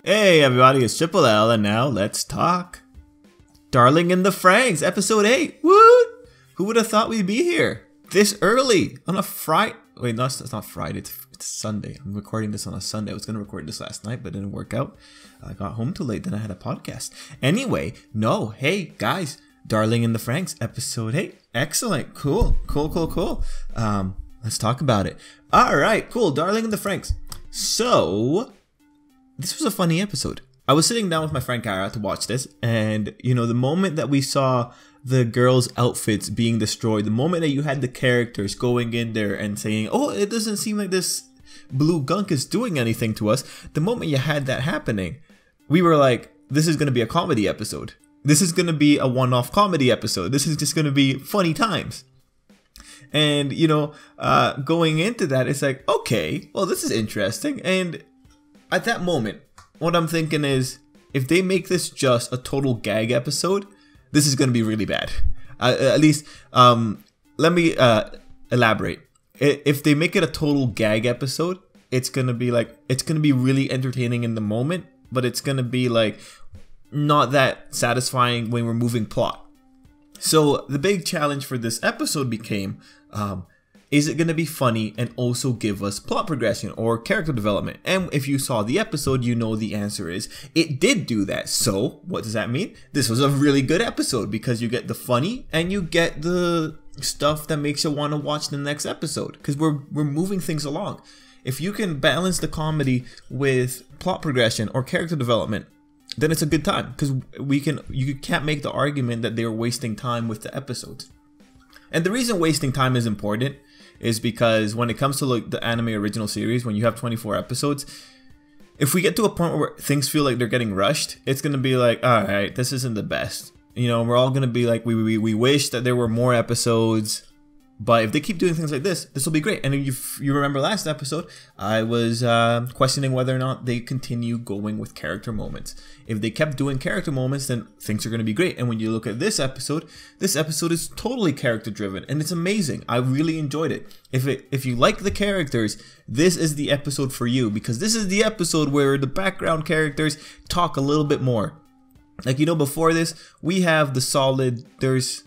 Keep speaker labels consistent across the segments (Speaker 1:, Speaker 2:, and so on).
Speaker 1: Hey everybody, it's Tripl-L, and now let's talk. Darling in the Franxx, episode 8. Woo! Who would have thought we'd be here this early on a Friday? Wait, no, it's not Friday. It's Sunday. I'm recording this on a Sunday. I was gonna record this last night, but it didn't work out. I got home too late. Then I had a podcast. Anyway, no. Hey guys, Darling in the Franxx, episode 8. Excellent. Cool. Let's talk about it. All right. Cool. Darling in the Franxx. So, this was a funny episode. I was sitting down with my friend Kara to watch this, and you know, the moment that we saw the girls' outfits being destroyed, the moment that you had the characters going in there and saying, "Oh, it doesn't seem like this blue gunk is doing anything to us," the moment you had that happening, we were like, this is going to be a comedy episode. This is going to be a one-off comedy episode. This is just going to be funny times. And, you know, going into that, it's like, okay, well, this is interesting. And at that moment, what I'm thinking is, if they make this just a total gag episode, this is going to be really bad. At least, let me elaborate. If they make it a total gag episode, it's going to be like, it's going to be really entertaining in the moment, but it's going to be like not that satisfying when we're moving plot. So the big challenge for this episode became, is it going to be funny and also give us plot progression or character development? And if you saw the episode, you know the answer is it did do that. So what does that mean? This was a really good episode because you get the funny and you get the stuff that makes you want to watch the next episode, because we're moving things along. If you can balance the comedy with plot progression or character development, then it's a good time, because you can't make the argument that they're wasting time with the episodes. And the reason wasting time is important is because when it comes to like the anime original series, when you have 24 episodes, if we get to a point where things feel like they're getting rushed, it's going to be like, all right, this isn't the best. You know, we're all going to be like, we wish that there were more episodes. But if they keep doing things like this will be great. And if you remember last episode, I was questioning whether or not they continue going with character moments. If they kept doing character moments, then things are going to be great. And when you look at this episode is totally character driven, and it's amazing. I really enjoyed it. If you like the characters, this is the episode for you, because this is the episode where the background characters talk a little bit more. Like, you know, before this, we have the solid, there's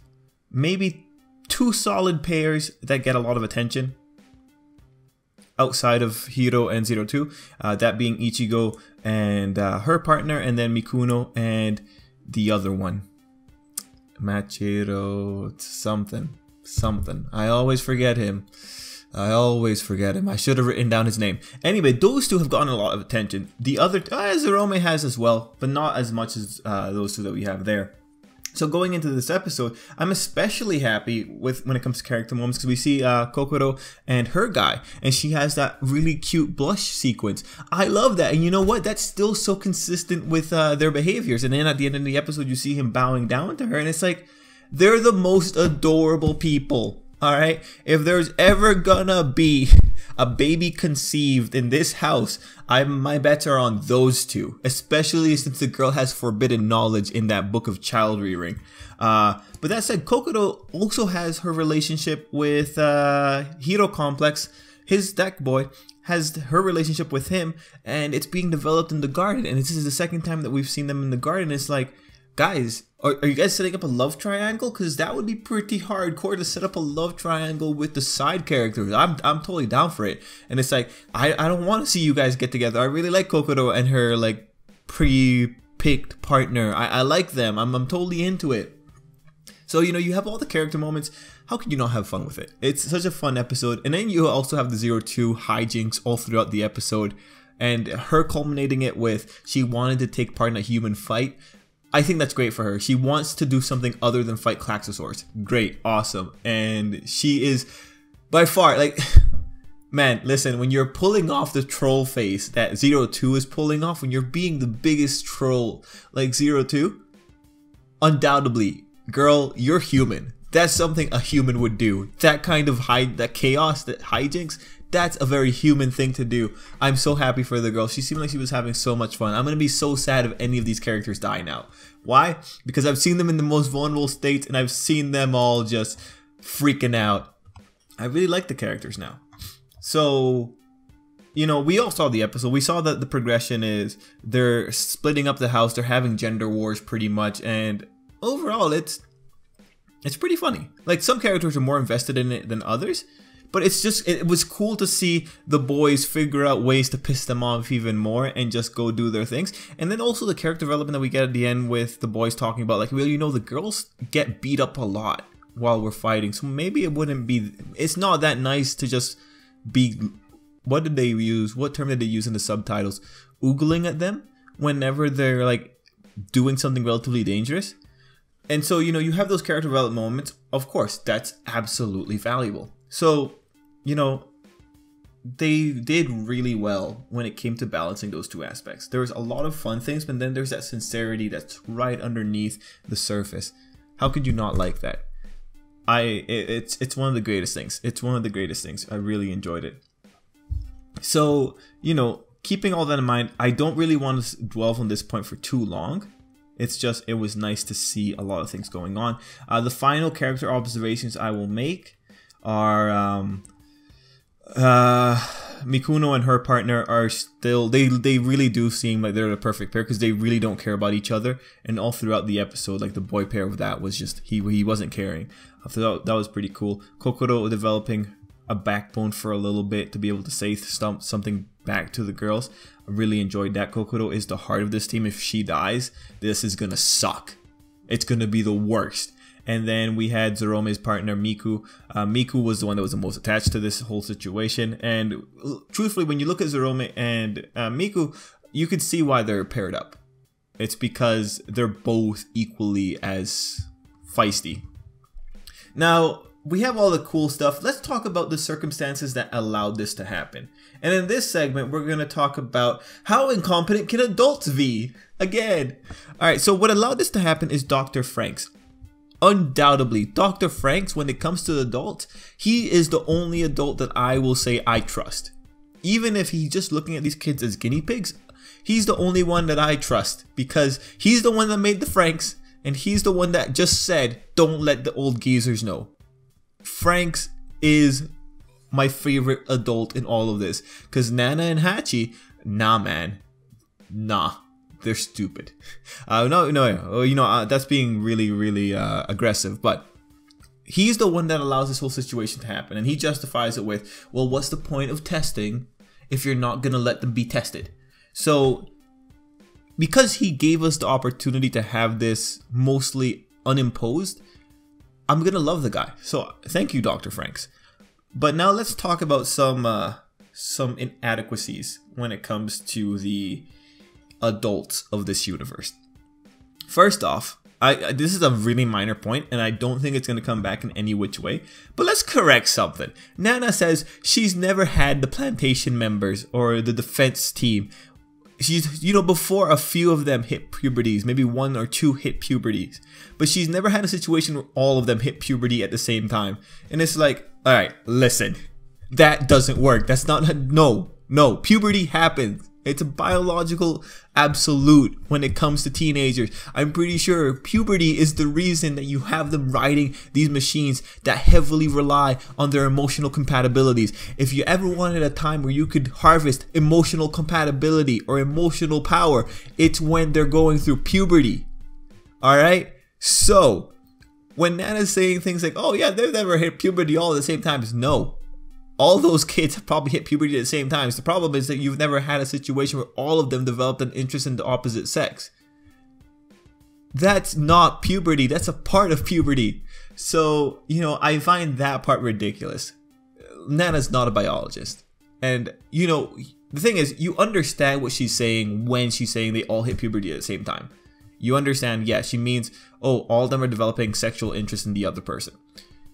Speaker 1: maybe 2 solid pairs that get a lot of attention outside of Hiro and 02, that being Ichigo and her partner, and then Mikuno and the other one, Machiro something. I always forget him. I should have written down his name. Anyway, those 2 have gotten a lot of attention. The other, Zerome has as well, but not as much as those 2 that we have there. So going into this episode, I'm especially happy with when it comes to character moments, because we see Kokoro and her guy, and she has that really cute blush sequence. I love that, and you know what? That's still so consistent with their behaviors. And then at the end of the episode, you see him bowing down to her, and it's like, they're the most adorable people. All right, if there's ever gonna be a baby conceived in this house, my bets are on those 2, especially since the girl has forbidden knowledge in that book of child rearing. But that said, Kokoro also has her relationship with Hiro Complex. His deck boy has her relationship with him, and it's being developed in the garden. And this is the second time that we've seen them in the garden. It's like, guys, are you guys setting up a love triangle? Because that would be pretty hardcore to set up a love triangle with the side characters. I'm totally down for it. And it's like, I don't want to see you guys get together. I really like Kokoro and her like pre-picked partner. I like them. I'm totally into it. So, you know, you have all the character moments. How can you not have fun with it? It's such a fun episode. And then you also have the 02 hijinks all throughout the episode. And her culminating it with, she wanted to take part in a human fight. I think that's great for her. She wants to do something other than fight Klaxosaurs. Great, awesome. And she is by far, like, man, listen, when you're pulling off the troll face that 02 is pulling off, when you're being the biggest troll like 02, undoubtedly, girl, you're human. That's something a human would do. That kind of that chaos, that hijinks, that's a very human thing to do. I'm so happy for the girl. She seemed like she was having so much fun. I'm going to be so sad if any of these characters die now. Why? Because I've seen them in the most vulnerable states, and I've seen them all just freaking out. I really like the characters now. So you know, we all saw the episode. We saw that the progression is they're splitting up the house. They're having gender wars pretty much. And overall, it's pretty funny. Like, some characters are more invested in it than others. But it's just, it was cool to see the boys figure out ways to piss them off even more and just go do their things. And then also the character development that we get at the end with the boys talking about, like, well, you know, the girls get beat up a lot while we're fighting. So maybe it wouldn't be, it's not that nice to just be, what did they use? What term did they use in the subtitles? Oogling at them whenever they're, like, doing something relatively dangerous. And so, you know, you have those character development moments. Of course, that's absolutely valuable. So, you know, they did really well when it came to balancing those two aspects. There's a lot of fun things, but then there's that sincerity that's right underneath the surface. How could you not like that? It's one of the greatest things. It's one of the greatest things. I really enjoyed it. So, you know, keeping all that in mind, I don't really want to dwell on this point for too long. It's just, it was nice to see a lot of things going on. The final character observations I will make are Mikuno and her partner are still, they really do seem like they're the perfect pair because they really don't care about each other. And all throughout the episode, like, the boy pair of that was just, he wasn't caring. I thought that was pretty cool. Kokoro developing a backbone for a little bit to be able to say something back to the girls. I really enjoyed that. Kokoro is the heart of this team. If she dies, this is gonna suck. It's gonna be the worst. And then we had Zorome's partner, Miku. Miku was the one that was the most attached to this whole situation. And truthfully, when you look at Zorome and Miku, you could see why they're paired up. It's because they're both equally as feisty. Now, we have all the cool stuff. Let's talk about the circumstances that allowed this to happen. And in this segment, we're going to talk about how incompetent can adults be? Again. Alright, so what allowed this to happen is Dr. Franxx. Undoubtedly, Dr. Franxx, when it comes to adults, he is the only adult that I will say I trust. Even if he's just looking at these kids as guinea pigs, he's the only one that I trust because he's the one that made the Franxx and he's the one that just said, don't let the old geezers know. Franxx is my favorite adult in all of this because Nana and Hachi, nah man, nah. They're stupid. No, you know, that's being really aggressive, but he's the one that allows this whole situation to happen, and he justifies it with, well, what's the point of testing if you're not gonna let them be tested? So, because he gave us the opportunity to have this mostly unimposed, I'm gonna love the guy. So, thank you, Dr. Franxx. But now let's talk about some inadequacies when it comes to the adults of this universe. First off, this is a really minor point and I don't think it's going to come back in any which way, but let's correct something. Nana says she's never had the plantation members or the defense team. She's, you know, before a few of them hit puberties, maybe 1 or 2 hit puberties, but she's never had a situation where all of them hit puberty at the same time. And it's like, alright, listen, that doesn't work. That's not, no, puberty happens. It's a biological absolute when it comes to teenagers. I'm pretty sure puberty is the reason that you have them riding these machines that heavily rely on their emotional compatibilities. If you ever wanted a time where you could harvest emotional compatibility or emotional power, it's when they're going through puberty. Alright? So, when Nana's saying things like, oh yeah, they've never hit puberty all at the same time, no. All those kids have probably hit puberty at the same time. The problem is that you've never had a situation where all of them developed an interest in the opposite sex. That's not puberty. That's a part of puberty. So, you know, I find that part ridiculous. Nana's not a biologist. And, you know, the thing is, you understand what she's saying when she's saying they all hit puberty at the same time. You understand, yeah, she means, oh, all of them are developing sexual interest in the other person.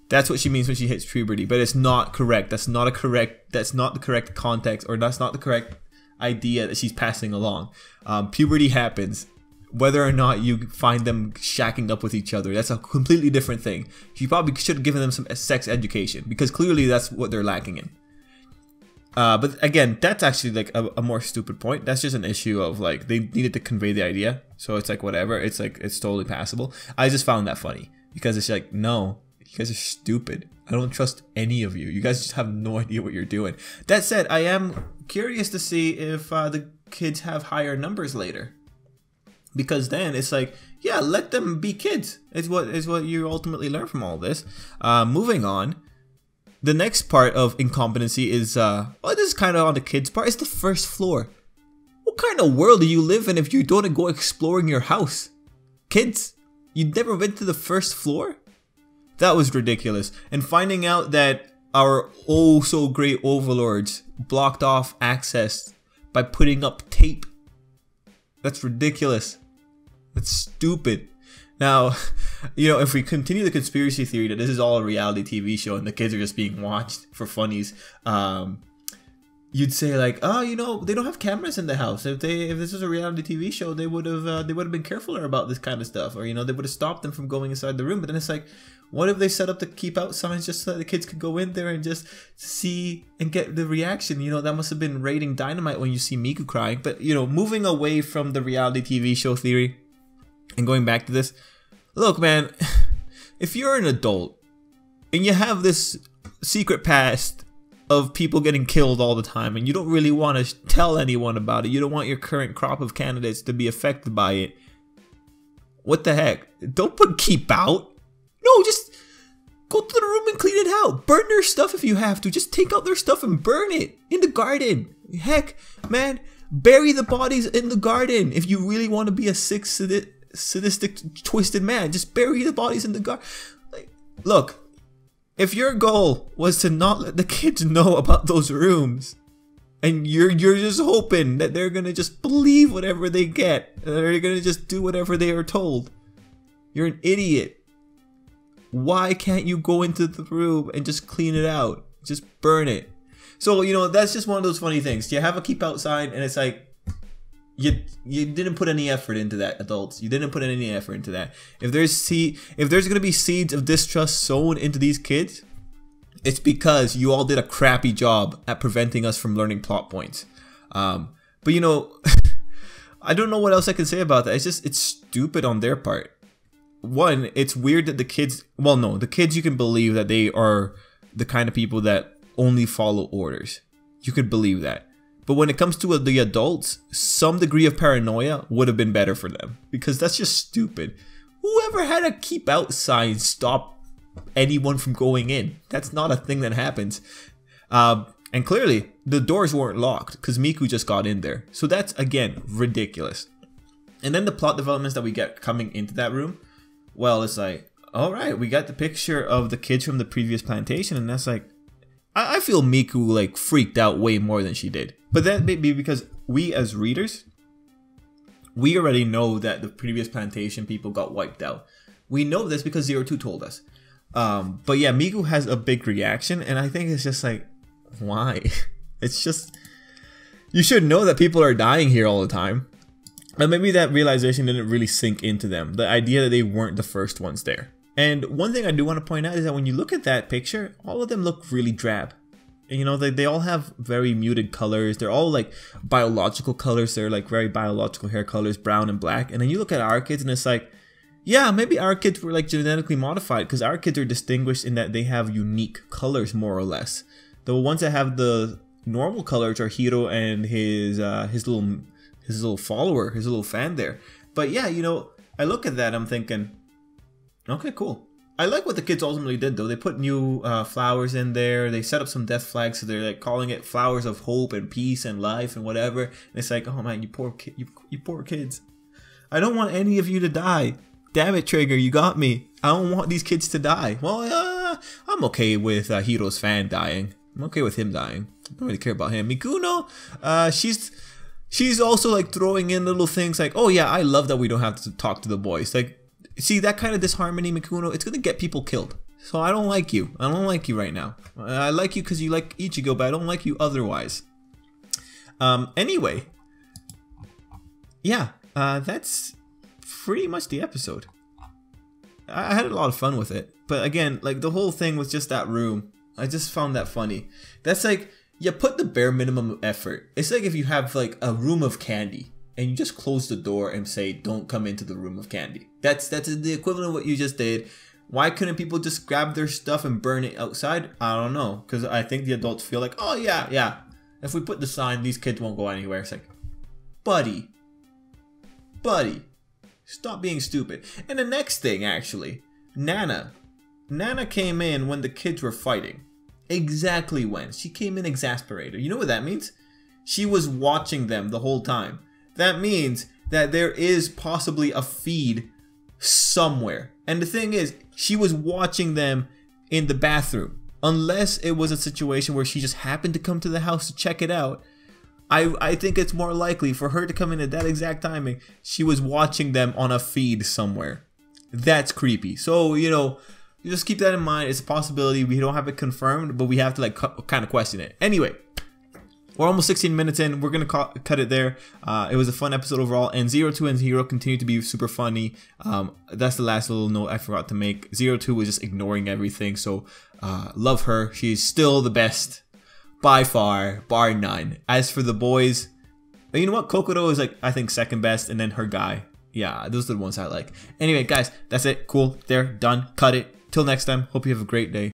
Speaker 1: That's what she means when she hits puberty, but it's not correct. That's not the correct context, or that's not the correct idea that she's passing along. Puberty happens. Whether or not you find them shacking up with each other, that's a completely different thing. She probably should have given them some sex education, because clearly that's what they're lacking in. But again, that's actually like a more stupid point. That's just an issue of like, they needed to convey the idea. So it's like, whatever. It's like, it's totally passable. I just found that funny, because it's like, no. You guys are stupid. I don't trust any of you. You guys just have no idea what you're doing. That said, I am curious to see if the kids have higher numbers later. Because then it's like, yeah, let them be kids. Is what you ultimately learn from all this. Moving on. The next part of incompetency is, well, this is kind of on the kids' part. It's the first floor. What kind of world do you live in if you don't go exploring your house? Kids, you'd never been to the first floor? That was ridiculous. And finding out that our oh so great overlords blocked off access by putting up tape. That's ridiculous. That's stupid. Now, you know, if we continue the conspiracy theory that this is all a reality TV show and the kids are just being watched for funnies, you'd say like, oh, you know, they don't have cameras in the house. If this was a reality TV show, they would have been carefuler about this kind of stuff, or you know, they would have stopped them from going inside the room. But then it's like, what if they set up the keep out signs just so that the kids could go in there and just see and get the reaction? You know, that must have been rating dynamite when you see Miku crying. But you know, moving away from the reality TV show theory and going back to this, look, man, if you're an adult and you have this secret past of people getting killed all the time and you don't really want to tell anyone about it, you don't want your current crop of candidates to be affected by it, what the heck? Don't put keep out. No, just go to the room and clean it out. Burn their stuff if you have to. Just take out their stuff and burn it in the garden. Heck, man, bury the bodies in the garden. If you really want to be a sick, sadistic, twisted man, just bury the bodies in the garden. Like, look, if your goal was to not let the kids know about those rooms, and you're just hoping that they're gonna just believe whatever they get, and they're gonna just do whatever they are told, you're an idiot. Why can't you go into the room and just clean it out? Just burn it. So, you know, that's just one of those funny things. You have a keep out sign and it's like, you didn't put any effort into that, adults. You didn't put any effort into that. If there's gonna be seeds of distrust sown into these kids, it's because you all did a crappy job at preventing us from learning plot points. But you know, I don't know what else I can say about that. It's stupid on their part. One, it's weird that the kids, well, no, the kids, you can believe that they are the kind of people that only follow orders. You could believe that. But when it comes to the adults, some degree of paranoia would have been better for them, because that's just stupid. Whoever had a keep out sign stop anyone from going in? That's not a thing that happens. And clearly, the doors weren't locked because Miku just got in there. So that's, again, ridiculous. And then the plot developments that we get coming into that room, well, it's like, alright, we got the picture of the kids from the previous plantation, and that's like, I feel Miku like freaked out way more than she did. But that may be because we as readers, we already know that the previous plantation people got wiped out. We know this because 02 told us. But yeah, Miku has a big reaction, and I think it's just like, why? It's just, you should know that people are dying here all the time. And maybe that realization didn't really sink into them. The idea that they weren't the first ones there. And one thing I do want to point out is that when you look at that picture, all of them look really drab. And you know, they all have very muted colors. They're all like biological colors. They're like very biological hair colors, brown and black. And then you look at our kids and it's like, yeah, maybe our kids were like genetically modified, because our kids are distinguished in that they have unique colors, more or less. The ones that have the normal colors are Hiro and his little follower, his little fan there. But yeah, you know, I look at that, I'm thinking, okay, cool. I like what the kids ultimately did though. They put new flowers in there. They set up some death flags, so they're like calling it flowers of hope and peace and life and whatever. And it's like, oh man, you poor kids. I don't want any of you to die. Damn it, Trigger, you got me. I don't want these kids to die. Well, I'm okay with Hiro's fan dying. I'm okay with him dying. I don't really care about him. Mikuno, she's also like throwing in little things like, oh yeah, I love that we don't have to talk to the boys. Like, see, that kind of disharmony, Mikuno, it's gonna get people killed. So I don't like you. I don't like you right now. I like you because you like Ichigo, but I don't like you otherwise. Anyway, yeah, that's pretty much the episode. I had a lot of fun with it, but again, like the whole thing was just that room. I just found that funny. That's like, you put the bare minimum of effort. It's like if you have like a room of candy and you just close the door and say, don't come into the room of candy. That's the equivalent of what you just did. Why couldn't people just grab their stuff and burn it outside? I don't know, because I think the adults feel like, oh yeah, If we put the sign, these kids won't go anywhere. It's like, buddy, stop being stupid. And the next thing, actually, Nana came in when the kids were fighting. Exactly when. She came in exasperated. You know what that means? She was watching them the whole time. That means that there is possibly a feed somewhere. And the thing is, she was watching them in the bathroom. Unless it was a situation where she just happened to come to the house to check it out. I think it's more likely for her to come in at that exact timing. She was watching them on a feed somewhere. That's creepy. So, you know, you just keep that in mind. It's a possibility. We don't have it confirmed, but we have to like kind of question it. Anyway, we're almost 16 minutes in. We're going to cut it there. It was a fun episode overall. And 02 and 0 continue to be super funny. That's the last little note I forgot to make. 02 was just ignoring everything. So love her. She's still the best by far, bar none. As for the boys, you know what? Kokodo is like, I think, second best. And then her guy. Yeah, those are the ones I like. Anyway, guys, that's it. Cool. There. Done. Cut it. Till next time. Hope you have a great day.